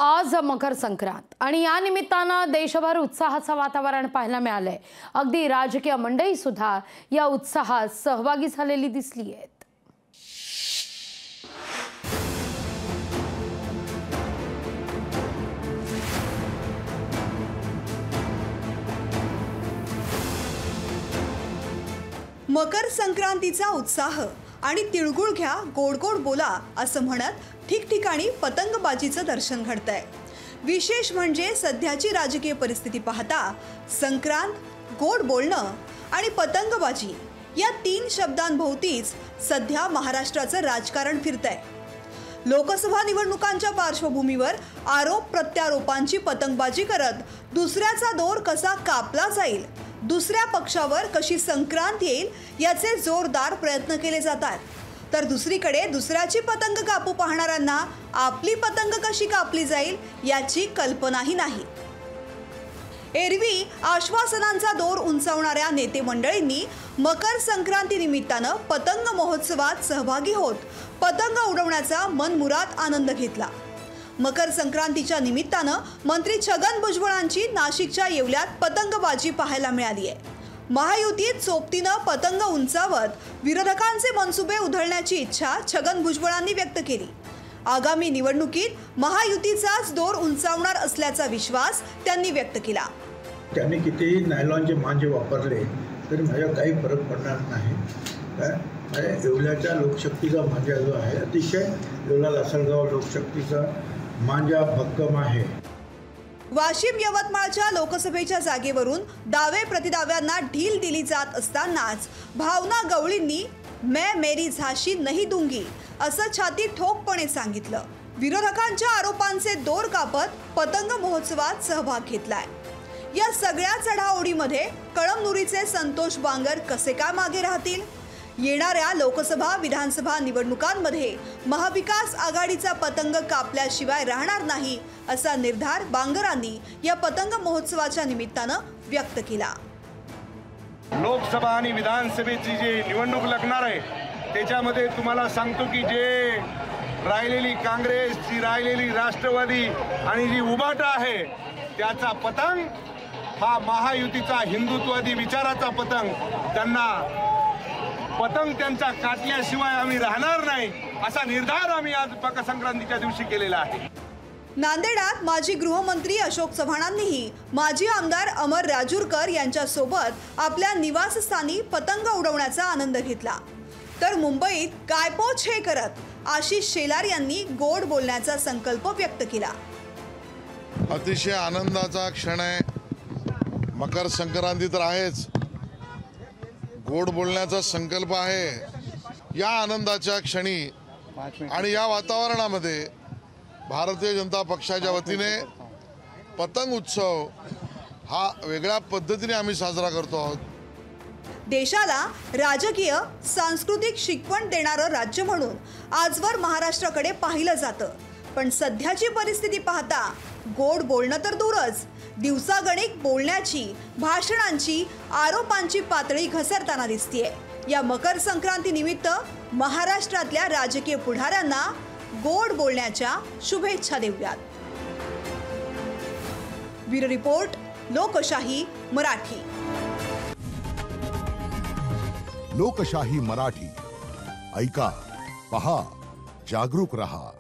आज मकर संक्रांत आणि या निमित्तानं देशभर उत्साहाचं वातावरण पाहायला मिळालंय। अगदी राजकीय मंडळी सुद्धा या उत्साहात सहभागी झालेली दिसली आहेत। मकर संक्रांतीचा उत्साह आणि तिळगुळ घ्या गोड गोड बोला असं म्हणत ठिकठिकाणी पतंगबाजीचं दर्शन घडतंय। विशेष म्हणजे सध्याची राजकीय परिस्थिती पाहता संक्रांत, गोड बोलणं आणि पतंगबाजी या तीन शब्दांभोवतीच सध्या महाराष्ट्राचं राजकारण फिरतंय। लोकसभा निवडणुकांच्या पार्श्वभूमीवर आरोप प्रत्यारोपांची पतंगबाजी करत दुसऱ्याचा दोर कसा कापला जाईल, दुसऱ्या पक्षावर कशी संक्रांत येईल याचे जोरदार प्रयत्न केले जातात। तर दुसरीकडे दुसऱ्याची पतंग कापू पाहणाऱ्यांना आपली पतंग कशी कापली जाईल याची कल्पनाही नाही। एरवी आश्वासनांचा दोर उंचावणाऱ्या नेते मंडळींनी मकर संक्रांती निमित्तानं पतंग महोत्सवात सहभागी होत पतंग उडवण्याचा मनमुराद आनंद घेतला। मकर संक्रांतीच्या निमित्तानं मंत्री छगन भुजबळांची नाशिकच्या येवल्यात पतंगबाजी पाहायला मिळाली आहे। महायुतीत सोबतीनं पतंग उंचावत विरोधकांचे मनसुबे उधळण्याची इच्छा छगन भुजबळांनी व्यक्त केली। आगामी निवडणुकीत महायुतीचाच दोर उंचावणार असल्याचा विश्वास त्यांनी व्यक्त केला। त्यांनी कितीही नायलॉनचे मांजे वापरले तरी माझ्या काही फरक पडणार नाही। येवल्याच्या लोकशक्तीचा मांजा जो आहे अतिशय येवला लासलगाव लोकशक्तीचा मांजा भक्कम आहे। वाशिम यवतमाळच्या लोकसभेच्या जागेवरून दावे प्रतिदाव्यांना ढील दिली जात असतानाच भावना गवळींनी मैं मेरी झाशी नहीं दूंगी असं छाती ठोकपणे सांगितलं। विरोधकांच्या आरोपांचे दोर कापत पतंग महोत्सवात सहभाग घेतलाय। या सगळ्या चढाओढीमध्ये कळमनुरीचे संतोष बांगर कसे काय मागे राहतील? येणाऱ्या लोकसभा विधानसभा निवडणुकांमध्ये महाविकास आघाडीचा पतंग कापल्याशिवाय राहणार नाही असा निर्धार बांगरांनी या पतंग महोत्सवाच्या निमित्तानं व्यक्त केला। लोकसभा आणि विधानसभेची जी निवडणूक लागणार आहे त्याच्यामध्ये तुम्हाला सांगतो की जे राहिलेली काँग्रेस, जी राहिलेली राष्ट्रवादी आणि जी उभाटा आहे त्याचा पतंग हा महायुतीचा हिंदुत्ववादी विचाराचा पतंग, त्यांना पतंग त्यांचा काटल्याशिवाय आम्ही राहणार नाही असा निर्धार आम्ही आज मकर संक्रांतीच्या दिवशी केलेला आहे। नांदेडात माजी गृहमंत्री अशोक चव्हाणांनीही माजी आमदार अमर राजूरकर यांच्या सोबत आपल्या निवासस्थानी पतंग उडवण्याचा आनंद घेतला। तर मुंबईत काय पोच हे करत आशिष शेलार यांनी गोड बोलण्याचा संकल्प व्यक्त केला। अतिशय आनंदाचा क्षण आहे। मकर संक्रांती तर आहेच, गोड बोलण्याचा संकल्प आहे। या आनंदाच्या क्षणी आणि या वातावरणामध्ये भारतीय जनता पक्षाच्या वतीने पतंग उत्सव हा वेगळ्या पद्धतीने आम्ही साजरा करतो आहोत। देशाला राजकीय सांस्कृतिक शिकवण देणारं राज्य म्हणून आजवर महाराष्ट्राकडे पाहिलं जातं, पण सध्याची परिस्थिती पाहता गोड बोलणं तर दूरच, दिवसागणिक बोलण्याची, भाषणांची, आरोपांची पातळी घसरताना दिसतेय। या मकर संक्रांती निमित्त महाराष्ट्रातल्या राजकीय पुढाऱ्यांना गोड बोलण्याच्या शुभेच्छा देऊयात। ब्युरो रिपोर्ट, लोकशाही मराठी। लोकशाही मराठी ऐका, पहा, जागरूक रहा।